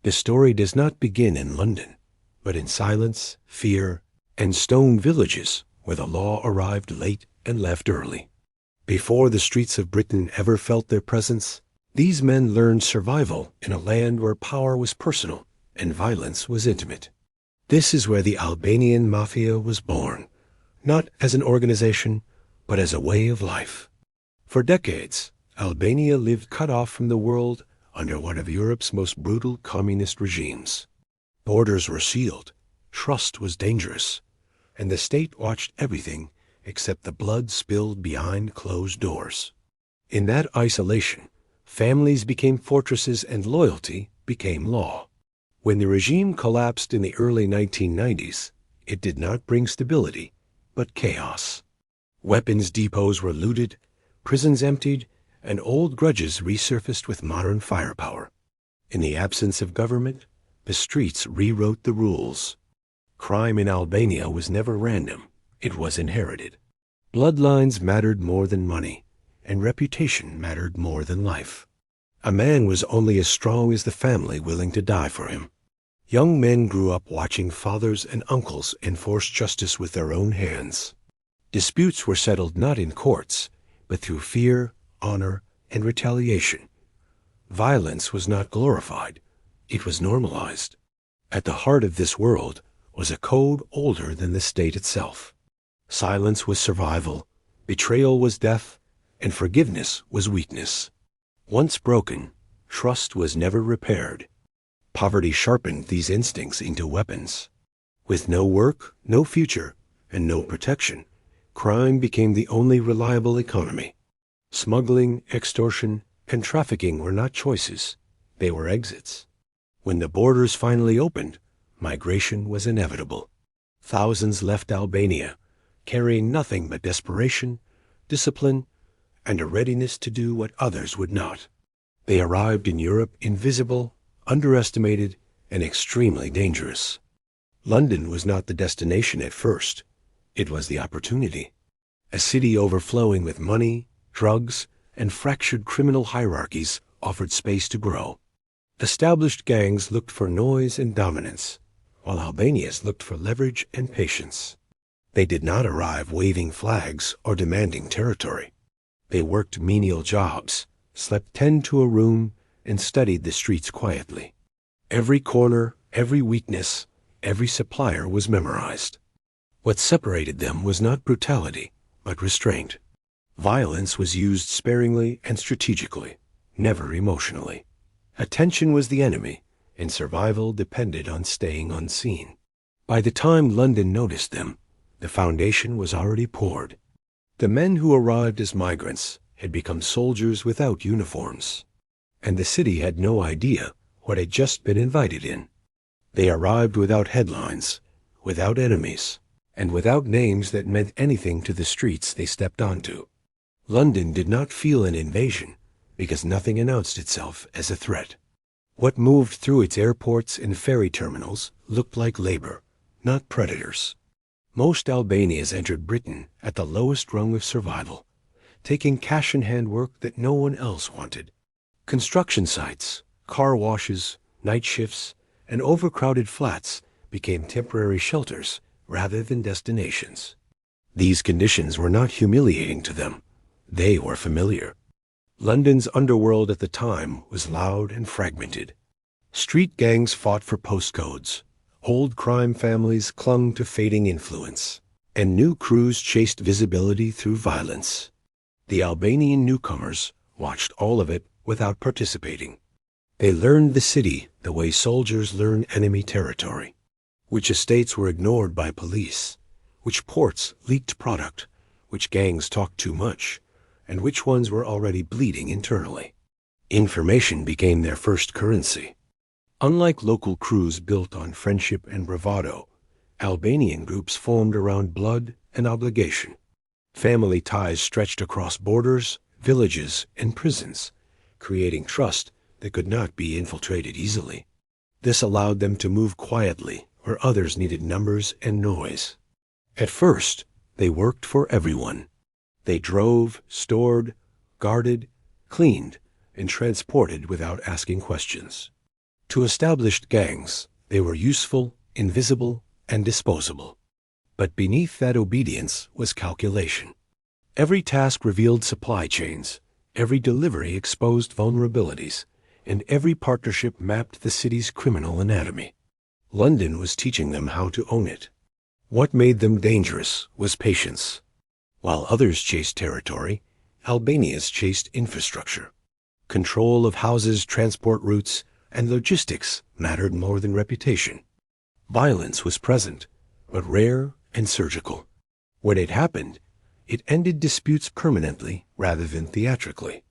The story does not begin in London, but in silence, fear, and stone villages where the law arrived late and left early. Before the streets of Britain ever felt their presence, these men learned survival in a land where power was personal and violence was intimate. This is where the Albanian Mafia was born, not as an organization, but as a way of life. For decades, Albania lived cut off from the world under one of Europe's most brutal communist regimes. Borders were sealed, trust was dangerous, and the state watched everything except the blood spilled behind closed doors. In that isolation, families became fortresses and loyalty became law. When the regime collapsed in the early 1990s, it did not bring stability, but chaos. Weapons depots were looted, prisons emptied, and old grudges resurfaced with modern firepower. In the absence of government, the streets rewrote the rules. Crime in Albania was never random, it was inherited. Bloodlines mattered more than money, and reputation mattered more than life. A man was only as strong as the family willing to die for him. Young men grew up watching fathers and uncles enforce justice with their own hands. Disputes were settled not in courts, but through fear, honor, and retaliation. Violence was not glorified, it was normalized. At the heart of this world was a code older than the state itself. Silence was survival, betrayal was death, and forgiveness was weakness. Once broken, trust was never repaired. Poverty sharpened these instincts into weapons. With no work, no future, and no protection, crime became the only reliable economy. Smuggling, extortion, and trafficking were not choices, they were exits. When the borders finally opened, migration was inevitable. Thousands left Albania, carrying nothing but desperation, discipline, and a readiness to do what others would not. They arrived in Europe invisible, underestimated, and extremely dangerous. London was not the destination at first. It was the opportunity. A city overflowing with money, drugs, and fractured criminal hierarchies offered space to grow. Established gangs looked for noise and dominance, while Albanians looked for leverage and patience. They did not arrive waving flags or demanding territory. They worked menial jobs, slept 10 to a room, and studied the streets quietly. Every corner, every weakness, every supplier was memorized. What separated them was not brutality, but restraint. Violence was used sparingly and strategically, never emotionally. Attention was the enemy, and survival depended on staying unseen. By the time London noticed them, the foundation was already poured. The men who arrived as migrants had become soldiers without uniforms, and the city had no idea what had just been invited in. They arrived without headlines, without enemies, and without names that meant anything to the streets they stepped onto. London did not feel an invasion because nothing announced itself as a threat. What moved through its airports and ferry terminals looked like labor, not predators. Most Albanians entered Britain at the lowest rung of survival, taking cash-in-hand work that no one else wanted. Construction sites, car washes, night shifts, and overcrowded flats became temporary shelters rather than destinations. These conditions were not humiliating to them. They were familiar. London's underworld at the time was loud and fragmented. Street gangs fought for postcodes. Old crime families clung to fading influence, and new crews chased visibility through violence. The Albanian newcomers watched all of it without participating. They learned the city the way soldiers learn enemy territory, which estates were ignored by police, which ports leaked product, which gangs talked too much, and which ones were already bleeding internally. Information became their first currency. Unlike local crews built on friendship and bravado, Albanian groups formed around blood and obligation. Family ties stretched across borders, villages, and prisons, creating trust that could not be infiltrated easily. This allowed them to move quietly where others needed numbers and noise. At first, they worked for everyone. They drove, stored, guarded, cleaned, and transported without asking questions. To established gangs, they were useful, invisible, and disposable. But beneath that obedience was calculation. Every task revealed supply chains, every delivery exposed vulnerabilities, and every partnership mapped the city's criminal anatomy. London was teaching them how to own it. What made them dangerous was patience. While others chased territory, Albanians chased infrastructure. Control of houses, transport routes, and logistics mattered more than reputation. Violence was present, but rare and surgical. When it happened, it ended disputes permanently rather than theatrically.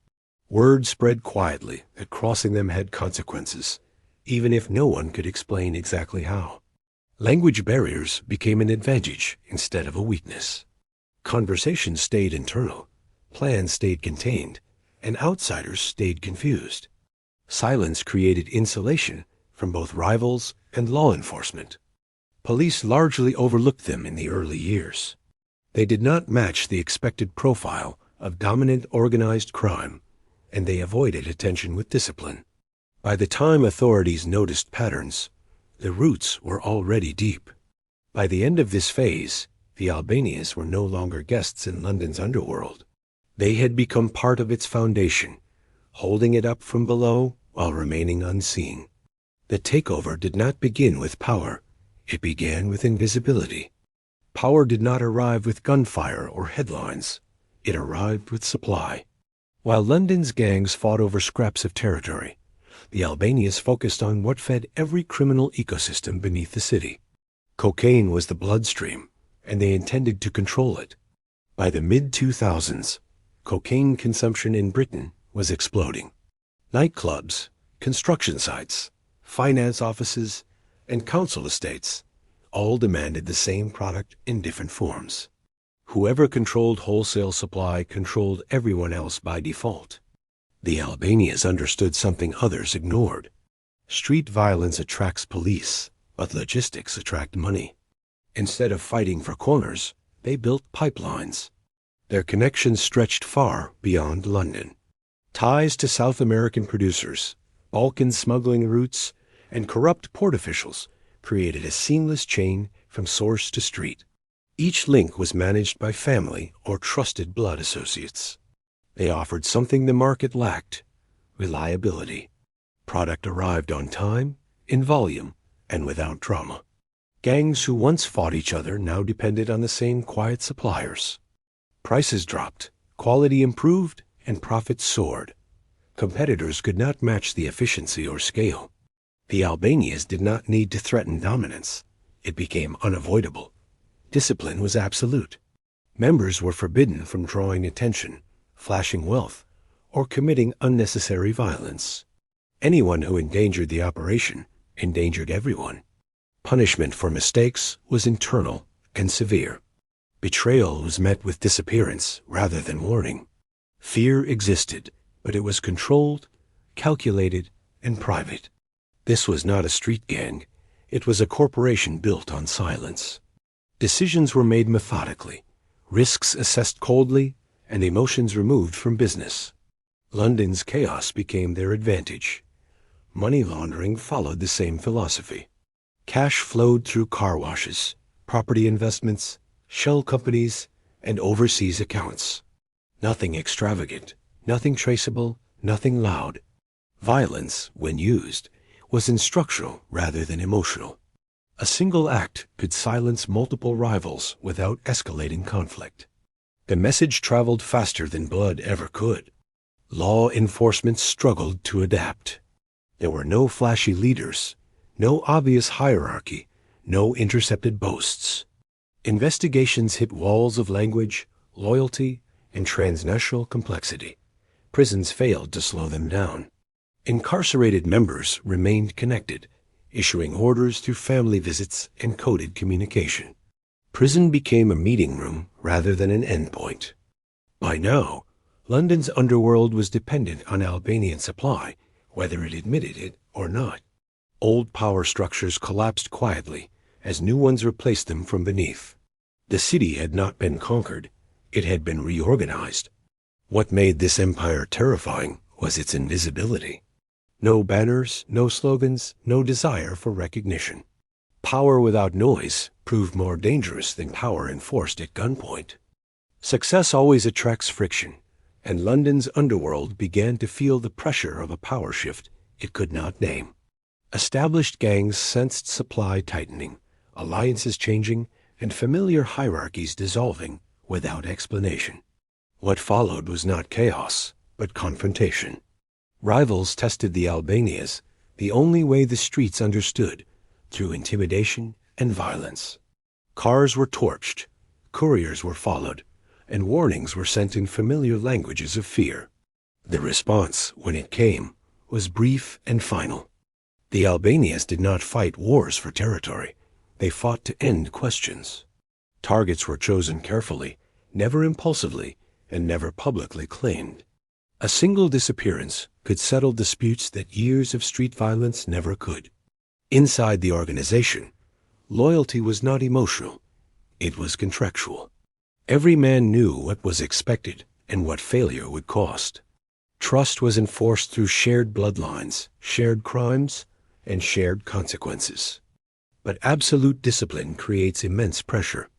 Word spread quietly that crossing them had consequences, even if no one could explain exactly how. Language barriers became an advantage instead of a weakness. Conversations stayed internal, plans stayed contained, and outsiders stayed confused. Silence created insulation from both rivals and law enforcement. Police largely overlooked them in the early years. They did not match the expected profile of dominant organized crime, and they avoided attention with discipline. By the time authorities noticed patterns, the roots were already deep. By the end of this phase, the Albanians were no longer guests in London's underworld. They had become part of its foundation, holding it up from below while remaining unseen. The takeover did not begin with power. It began with invisibility. Power did not arrive with gunfire or headlines. It arrived with supply. While London's gangs fought over scraps of territory, the Albanians focused on what fed every criminal ecosystem beneath the city. Cocaine was the bloodstream, and they intended to control it. By the mid-2000s, cocaine consumption in Britain was exploding. Nightclubs, construction sites, finance offices, and council estates all demanded the same product in different forms. Whoever controlled wholesale supply controlled everyone else by default. The Albanians understood something others ignored. Street violence attracts police, but logistics attract money. Instead of fighting for corners, they built pipelines. Their connections stretched far beyond London. Ties to South American producers, Balkan smuggling routes, and corrupt port officials created a seamless chain from source to street. Each link was managed by family or trusted blood associates. They offered something the market lacked: reliability. Product arrived on time, in volume, and without drama. Gangs who once fought each other now depended on the same quiet suppliers. Prices dropped, quality improved, and profits soared. Competitors could not match the efficiency or scale. The Albanians did not need to threaten dominance. It became unavoidable. Discipline was absolute. Members were forbidden from drawing attention, flashing wealth, or committing unnecessary violence. Anyone who endangered the operation endangered everyone. Punishment for mistakes was internal and severe. Betrayal was met with disappearance rather than warning. Fear existed, but it was controlled, calculated, and private. This was not a street gang. It was a corporation built on silence. Decisions were made methodically, risks assessed coldly, and emotions removed from business. London's chaos became their advantage. Money laundering followed the same philosophy. Cash flowed through car washes, property investments, shell companies, and overseas accounts. Nothing extravagant, nothing traceable, nothing loud. Violence, when used, was instructional rather than emotional. A single act could silence multiple rivals without escalating conflict. The message traveled faster than blood ever could. Law enforcement struggled to adapt. There were no flashy leaders, no obvious hierarchy, no intercepted boasts. Investigations hit walls of language, loyalty, and transnational complexity. Prisons failed to slow them down. Incarcerated members remained connected, issuing orders through family visits and coded communication. Prison became a meeting room rather than an endpoint. By now, London's underworld was dependent on Albanian supply, whether it admitted it or not. Old power structures collapsed quietly as new ones replaced them from beneath. The city had not been conquered, it had been reorganized. What made this empire terrifying was its invisibility. No banners, no slogans, no desire for recognition. Power without noise proved more dangerous than power enforced at gunpoint. Success always attracts friction, and London's underworld began to feel the pressure of a power shift it could not name. Established gangs sensed supply tightening, alliances changing, and familiar hierarchies dissolving without explanation. What followed was not chaos, but confrontation. Rivals tested the Albanians the only way the streets understood, through intimidation and violence. Cars were torched, couriers were followed, and warnings were sent in familiar languages of fear. The response, when it came, was brief and final. The Albanians did not fight wars for territory. They fought to end questions. Targets were chosen carefully, never impulsively, and never publicly claimed. A single disappearance could settle disputes that years of street violence never could. Inside the organization, loyalty was not emotional. It was contractual. Every man knew what was expected and what failure would cost. Trust was enforced through shared bloodlines, shared crimes, and shared consequences. But absolute discipline creates immense pressure.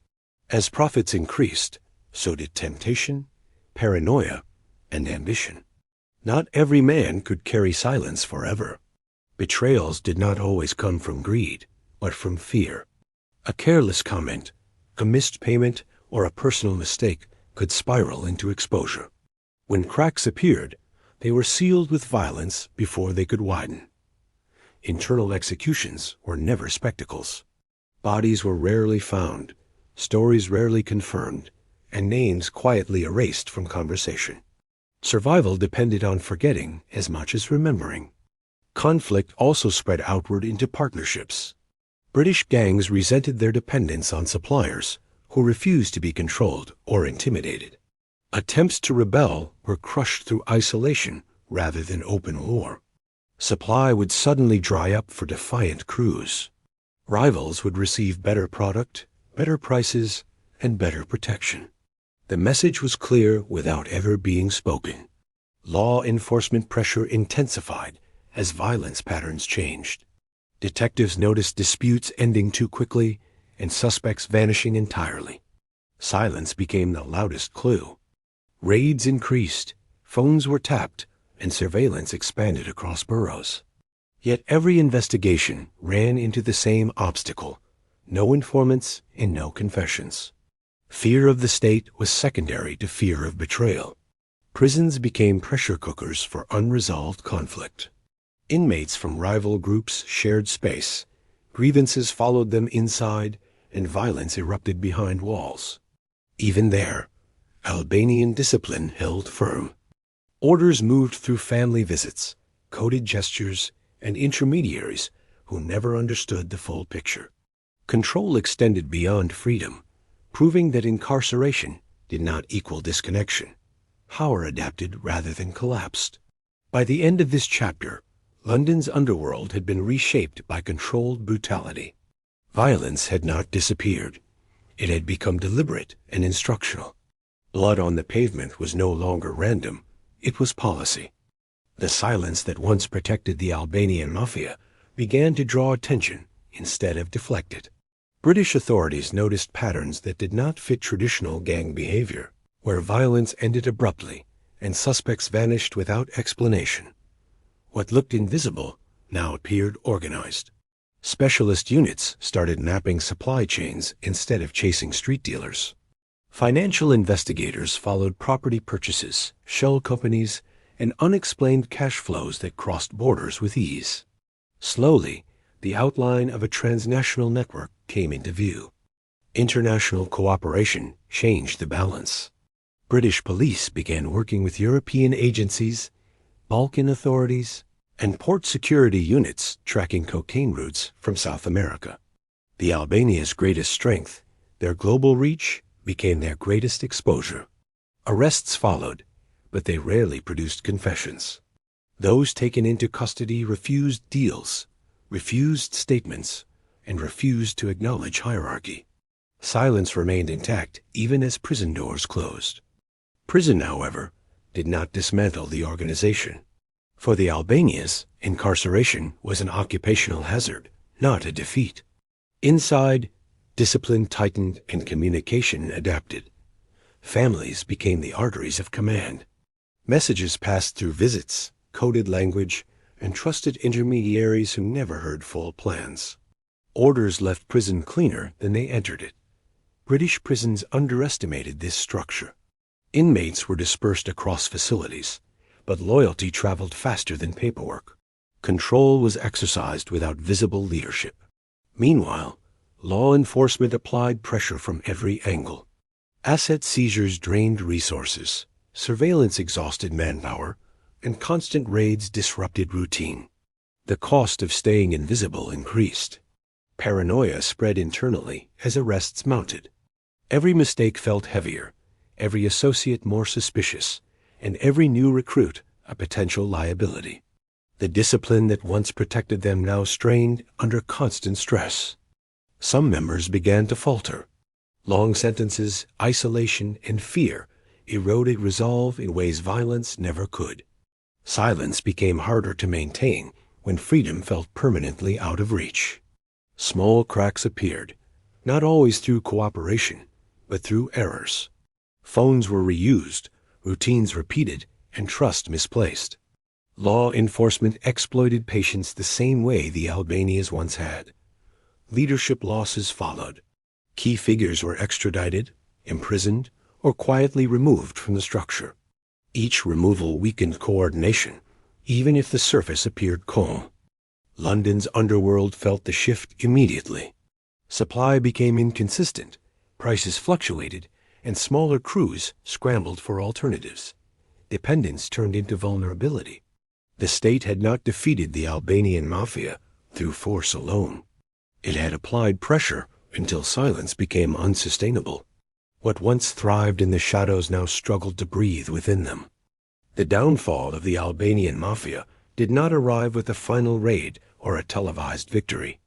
As profits increased, so did temptation, paranoia, and ambition. Not every man could carry silence forever. Betrayals did not always come from greed, but from fear. A careless comment, a missed payment, or a personal mistake could spiral into exposure. When cracks appeared, they were sealed with violence before they could widen. Internal executions were never spectacles. Bodies were rarely found, stories rarely confirmed, and names quietly erased from conversation. Survival depended on forgetting as much as remembering. Conflict also spread outward into partnerships. British gangs resented their dependence on suppliers who refused to be controlled or intimidated. Attempts to rebel were crushed through isolation rather than open war. Supply would suddenly dry up for defiant crews. Rivals would receive better product, better prices, and better protection. The message was clear without ever being spoken. Law enforcement pressure intensified as violence patterns changed. Detectives noticed disputes ending too quickly and suspects vanishing entirely. Silence became the loudest clue. Raids increased, phones were tapped, and surveillance expanded across boroughs. Yet every investigation ran into the same obstacle: no informants and no confessions. Fear of the state was secondary to fear of betrayal. Prisons became pressure cookers for unresolved conflict. Inmates from rival groups shared space, grievances followed them inside, and violence erupted behind walls. Even there, Albanian discipline held firm. Orders moved through family visits, coded gestures, and intermediaries who never understood the full picture. Control extended beyond freedom, proving that incarceration did not equal disconnection. Power adapted rather than collapsed. By the end of this chapter, London's underworld had been reshaped by controlled brutality. Violence had not disappeared. It had become deliberate and instructional. Blood on the pavement was no longer random. It was policy. The silence that once protected the Albanian Mafia began to draw attention instead of deflect it. British authorities noticed patterns that did not fit traditional gang behavior, where violence ended abruptly and suspects vanished without explanation. What looked invisible now appeared organized. Specialist units started mapping supply chains instead of chasing street dealers. Financial investigators followed property purchases, shell companies, and unexplained cash flows that crossed borders with ease. Slowly, the outline of a transnational network came into view. International cooperation changed the balance. British police began working with European agencies, Balkan authorities, and port security units tracking cocaine routes from South America. The Albania's greatest strength, their global reach, became their greatest exposure. Arrests followed, but they rarely produced confessions. Those taken into custody refused deals, refused statements, and refused to acknowledge hierarchy. Silence remained intact even as prison doors closed. Prison, however, did not dismantle the organization. For the Albanians, incarceration was an occupational hazard, not a defeat. Inside, discipline tightened and communication adapted. Families became the arteries of command. Messages passed through visits, coded language, and trusted intermediaries who never heard full plans. Orders left prison cleaner than they entered it. British prisons underestimated this structure. Inmates were dispersed across facilities, but loyalty traveled faster than paperwork. Control was exercised without visible leadership. Meanwhile, law enforcement applied pressure from every angle. Asset seizures drained resources, surveillance exhausted manpower, and constant raids disrupted routine. The cost of staying invisible increased. Paranoia spread internally as arrests mounted. Every mistake felt heavier, every associate more suspicious, and every new recruit a potential liability. The discipline that once protected them now strained under constant stress. Some members began to falter. Long sentences, isolation, and fear eroded resolve in ways violence never could. Silence became harder to maintain when freedom felt permanently out of reach. Small cracks appeared, not always through cooperation, but through errors. Phones were reused, routines repeated, and trust misplaced. Law enforcement exploited patience the same way the Albanians once had. Leadership losses followed. Key figures were extradited, imprisoned, or quietly removed from the structure. Each removal weakened coordination, even if the surface appeared calm. London's underworld felt the shift immediately. Supply became inconsistent, prices fluctuated, and smaller crews scrambled for alternatives. Dependence turned into vulnerability. The state had not defeated the Albanian Mafia through force alone. It had applied pressure until silence became unsustainable. What once thrived in the shadows now struggled to breathe within them. The downfall of the Albanian Mafia did not arrive with a final raid or a televised victory.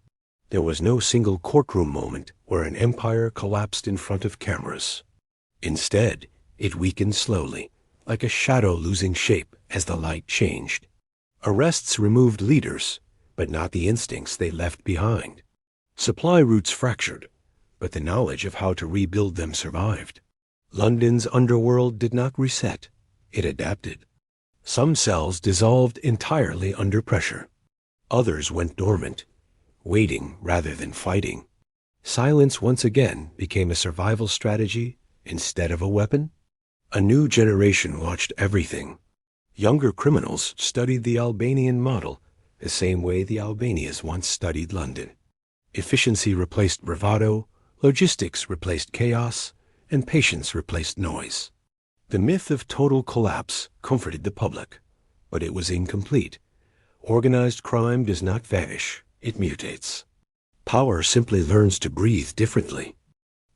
There was no single courtroom moment where an empire collapsed in front of cameras. Instead, it weakened slowly, like a shadow losing shape as the light changed. Arrests removed leaders, but not the instincts they left behind. Supply routes fractured, but the knowledge of how to rebuild them survived. London's underworld did not reset. It adapted. Some cells dissolved entirely under pressure. Others went dormant, waiting rather than fighting. Silence once again became a survival strategy instead of a weapon. A new generation watched everything. Younger criminals studied the Albanian model the same way the Albanians once studied London. Efficiency replaced bravado, logistics replaced chaos, and patience replaced noise. The myth of total collapse comforted the public, but it was incomplete. Organized crime does not vanish, it mutates. Power simply learns to breathe differently.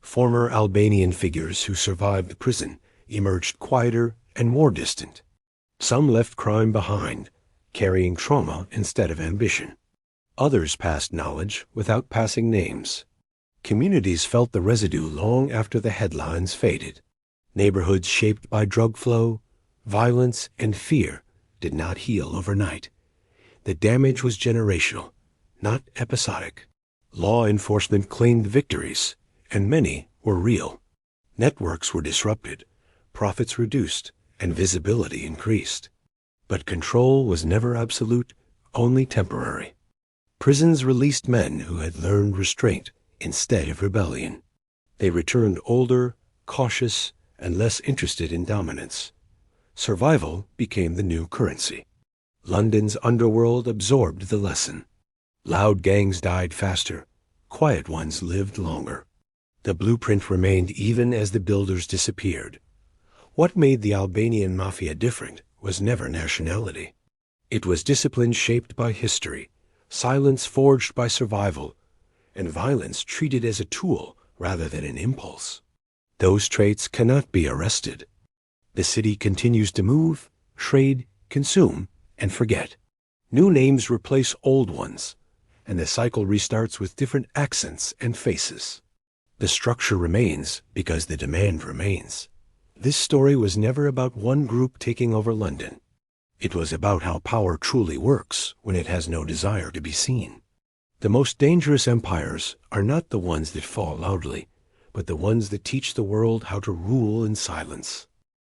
Former Albanian figures who survived prison emerged quieter and more distant. Some left crime behind, carrying trauma instead of ambition. Others passed knowledge without passing names. Communities felt the residue long after the headlines faded. Neighborhoods shaped by drug flow, violence, and fear did not heal overnight. The damage was generational, not episodic. Law enforcement claimed victories, and many were real. Networks were disrupted, profits reduced, and visibility increased. But control was never absolute, only temporary. Prisons released men who had learned restraint instead of rebellion. They returned older, cautious, and less interested in dominance. Survival became the new currency. London's underworld absorbed the lesson. Loud gangs died faster. Quiet ones lived longer. The blueprint remained even as the builders disappeared. What made the Albanian Mafia different was never nationality. It was discipline shaped by history, silence forged by survival, and violence treated as a tool rather than an impulse. Those traits cannot be arrested. The city continues to move, trade, consume, and forget. New names replace old ones, and the cycle restarts with different accents and faces. The structure remains because the demand remains. This story was never about one group taking over London. It was about how power truly works when it has no desire to be seen. The most dangerous empires are not the ones that fall loudly, but the ones that teach the world how to rule in silence.